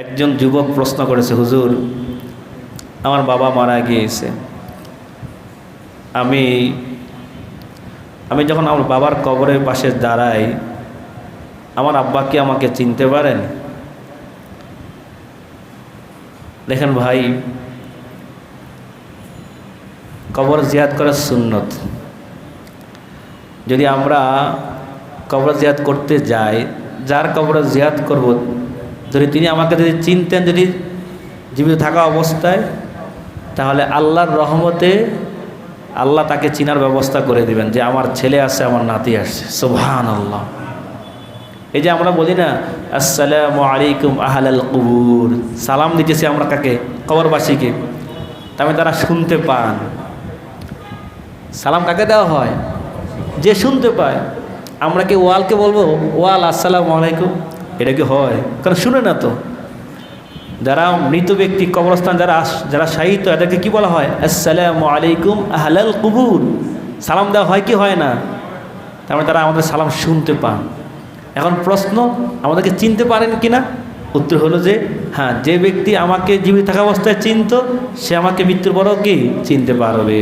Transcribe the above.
একজন যুবক প্রশ্ন করেছে, হুজুর আমার বাবা মারা গিয়েছে, আমি আমি যখন আমার বাবার কবরের পাশে দাঁড়াই, আমার আব্বা কি আমাকে চিনতে পারেন? দেখেন ভাই, কবর জিয়ারত করা সুন্নত। যদি আমরা কবর জিয়ারত করতে যাই, যার কবর জিয়ারত করব, যদি তিনি আমাকে যদি চিনতেন, যদি জীবিত থাকা অবস্থায়, তাহলে আল্লাহর রহমতে আল্লাহ তাকে চিনার ব্যবস্থা করে দিবেন যে আমার ছেলে আসছে, আমার নাতি আসছে। সুবহানাল্লাহ। এই যে আমরা বলি না, আসসালামু আলাইকুম আহলাল কুবুর, সালাম দিতেছি আমরা কাকে? কবরবাসীকে। তবে তারা শুনতে পান। সালাম কাকে দেওয়া হয়? যে শুনতে পায়। আমরা কি ওয়ালকে বলবো ওয়াল আসসালামু আলাইকুম? এটা কি হয়? কারণ শুনে না তো। যারা মৃত ব্যক্তি, কবরস্থান যারা শাহীদ, এদেরকে কি বলা হয়? আসসালামু আলাইকুম আহলাল কুবুর। সালাম দেওয়া হয় কি হয় না? তারপরে তারা আমাদের সালাম শুনতে পান। এখন প্রশ্ন, আমাদেরকে চিনতে পারেন কিনা? উত্তর হলো যে হ্যাঁ, যে ব্যক্তি আমাকে জীবিত থাকা অবস্থায় চিনত, সে আমাকে মৃত্যুর পরেও কি চিনতে পারবে।